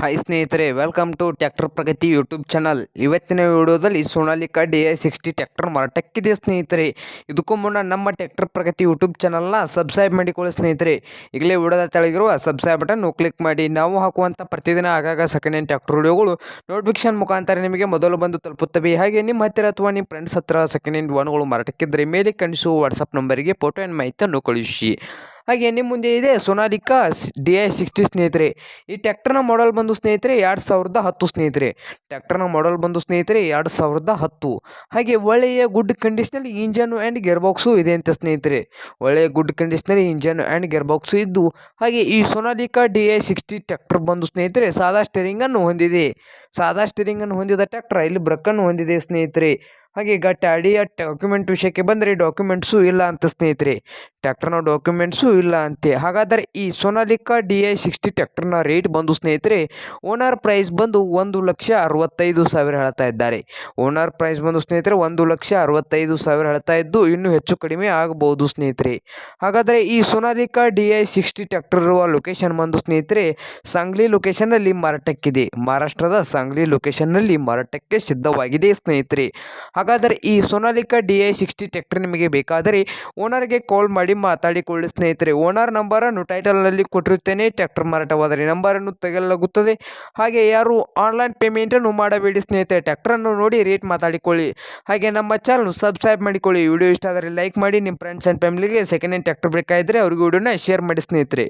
Hi ಸ್ನೇಹಿತರೆ, welcome to tractor Pragati YouTube channel. ಇವತ್ತಿನ ವಿಡಿಯೋದಲ್ಲಿ ಸೋನಾಲಿಕಾ DI60 ಟ್ರ್ಯಾಕ್ಟರ್ ಮಾರಾಟಕ್ಕಿದೆ ಸ್ನೇಹಿತರೆ. ಇದಕ್ಕೂ ಮುನ್ನ ನಮ್ಮ ಟ್ರ್ಯಾಕ್ಟರ್ ಪ್ರಗತಿ ಯೂಟ್ಯೂಬ್ ಚಾನಲ್ನ ಸಬ್ಸ್ಕ್ರೈಬ್ ಮಾಡಿಕೊಳ್ಳಿ ಸ್ನೇಹಿತರೆ. ಈಗಲೇ ವಿಡಿಯೋದ ಕೆಳಗಿರುವ ಸಬ್ಸ್ಕ್ರೈಬ್ ಬಟನ್ ಕ್ಲಿಕ್ ಮಾಡಿ. ನಾವು ಹಾಕುವಂಥ ಪ್ರತಿದಿನ ಆಗಾಗ ಸೆಕೆಂಡ್ ಹ್ಯಾಂಡ್ ಟ್ರ್ಯಾಕ್ಟರ್ ವಿಡಿಯೋಗಳು ನೋಟಿಫಿಕೇಶನ್ ಮುಖಾಂತರ ನಿಮಗೆ ಮೊದಲು ಬಂದು ತಲುಪುತ್ತವೆ. ಹಾಗೆ ನಿಮ್ಮ ಹತ್ತಿರ ಅಥವಾ ನಿಮ್ಮ ಫ್ರೆಂಡ್ಸ್ ಹತ್ತಿರ ಸೆಕೆಂಡ್ ಹ್ಯಾಂಡ್ ವಾಹನಗಳು ಮಾರಾಟಕ್ಕಿದ್ದರೆ ಮೇಲೆ ಕಾಣಿಸುವ ವಾಟ್ಸಪ್ ನಂಬರಿಗೆ ಫೋಟೋ ಆ್ಯಂಡ್ ಮಾಹಿತಿಯನ್ನು ಕಳುಹಿಸಿ. ಹಾಗೆ ನಿಮ್ಮ ಮುಂದೆ ಇದೆ ಸೋನಾಲಿಕಾ DI60 ಸ್ನೇಹಿತರೆ. ಈ ಟ್ರ್ಯಾಕ್ಟರ್ನ ಮಾಡೆಲ್ ಬಂದು ಸ್ನೇಹಿತರೆ 2010 ಸ್ನೇಹಿತರೆ. ಟ್ರ್ಯಾಕ್ಟರ್ನ ಮಾಡೆಲ್ ಬಂದು ಸ್ನೇಹಿತರೆ 2010. ಹಾಗೆ ಒಳ್ಳೆಯ ಗುಡ್ ಕಂಡೀಷನಲ್ಲಿ ಇಂಜನ್ ಆ್ಯಂಡ್ ಗೇರ್ ಬಾಕ್ಸು ಇದೆ ಅಂತ ಸ್ನೇಹಿತರೆ. ಒಳ್ಳೆಯ ಗುಡ್ ಕಂಡೀಷನಲ್ಲಿ ಇಂಜನ್ ಆ್ಯಂಡ್ ಗೇರ್ ಬಾಕ್ಸು ಇದ್ದು, ಹಾಗೆ ಈ ಸೋನಾಲಿಕಾ DI60 ಟ್ರ್ಯಾಕ್ಟರ್ ಬಂದು ಸ್ನೇಹಿತರೆ ಸಾದಾ ಸ್ಟೇರಿಂಗನ್ನು ಹೊಂದಿದೆ. ಸಾದಾ ಸ್ಟೇರಿಂಗನ್ನು ಹೊಂದಿದ ಟ್ರ್ಯಾಕ್ಟರ್ ಇಲ್ಲಿ ಬ್ರೇಕನ್ನು ಹೊಂದಿದೆ ಸ್ನೇಹಿತರೆ. ಹಾಗೆ ಈಗ ಗಾಡಿಯ ಡಾಕ್ಯುಮೆಂಟ್ ವಿಷಯಕ್ಕೆ ಬಂದರೆ ಡಾಕ್ಯುಮೆಂಟ್ಸು ಇಲ್ಲ ಅಂತ ಸ್ನೇಹಿತರೆ. ಟ್ರ್ಯಾಕ್ಟರ್ನ ಡಾಕ್ಯುಮೆಂಟ್ಸು ಇಲ್ಲ ಅಂತೆ. ಹಾಗಾದರೆ ಈ ಸೋನಾಲಿಕಾ DI60 ಟ್ರ್ಯಾಕ್ಟರ್ನ ರೇಟ್ ಬಂದು ಸ್ನೇಹಿತರೆ, ಓನರ್ ಪ್ರೈಸ್ ಬಂದು 1,65,000 ಹೇಳ್ತಾ ಇದ್ದಾರೆ. ಓನರ್ ಪ್ರೈಸ್ ಬಂದು ಸ್ನೇಹಿತರೆ 1,65,000 ಹೇಳ್ತಾ ಇದ್ದು, ಇನ್ನೂ ಹೆಚ್ಚು ಕಡಿಮೆ ಆಗಬಹುದು ಸ್ನೇಹಿತರೆ. ಹಾಗಾದರೆ ಈ ಸೋನಾಲಿಕಾ DI60 ಟ್ರ್ಯಾಕ್ಟರ್ ಇರುವ ಲೊಕೇಶನ್ ಬಂದು ಸ್ನೇಹಿತರೆ ಸಾಂಗ್ಲಿ ಲೊಕೇಶನ್ನಲ್ಲಿ ಮಾರಾಟಕ್ಕಿದೆ. ಮಹಾರಾಷ್ಟ್ರದ ಸಾಂಗ್ಲಿ ಲೊಕೇಶನ್ನಲ್ಲಿ ಮಾರಾಟಕ್ಕೆ ಸಿದ್ಧವಾಗಿದೆ ಸ್ನೇಹಿತರೆ. ಹಾಗಾದರೆ ಈ ಸೋನಾಲಿಕಾ DI60 ಟ್ರ್ಯಾಕ್ಟರ್ ನಿಮಗೆ ಬೇಕಾದರೆ ಓನರ್ಗೆ ಕಾಲ್ ಮಾಡಿ ಮಾತಾಡಿಕೊಳ್ಳಿ ಸ್ನೇಹಿತರೆ. ಓನರ್ ನಂಬರನ್ನು ಟೈಟಲ್ನಲ್ಲಿ ಕೊಟ್ಟಿರುತ್ತೇನೆ. ಟ್ರ್ಯಾಕ್ಟರ್ ಮಾರಾಟವಾದರೆ ನಂಬರನ್ನು ತೆಗೆಯಲಾಗುತ್ತದೆ. ಹಾಗೆ ಯಾರು ಆನ್ಲೈನ್ ಪೇಮೆಂಟನ್ನು ಮಾಡಬೇಡಿ ಸ್ನೇಹಿತರೆ. ಟ್ರ್ಯಾಕ್ಟರನ್ನು ನೋಡಿ ರೇಟ್ ಮಾತಾಡಿಕೊಳ್ಳಿ. ಹಾಗೆ ನಮ್ಮ ಚಾನಲ್ ಸಬ್ಸ್ಕ್ರೈಬ್ ಮಾಡಿಕೊಳ್ಳಿ. ವಿಡಿಯೋ ಇಷ್ಟ ಆದರೆ ಲೈಕ್ ಮಾಡಿ. ನಿಮ್ಮ ಫ್ರೆಂಡ್ಸ್ ಆ್ಯಂಡ್ ಫ್ಯಾಮಿಲಿಗೆ ಸೆಕೆಂಡ್ ಹ್ಯಾಂಡ್ ಟ್ರ್ಯಾಕ್ಟರ್ ಬೇಕಾಗಿದ್ದರೆ ಅವ್ರಿಗೆ ವಿಡಿಯೋನ ಶೇರ್ ಮಾಡಿ ಸ್ನೇಹಿತರೆ.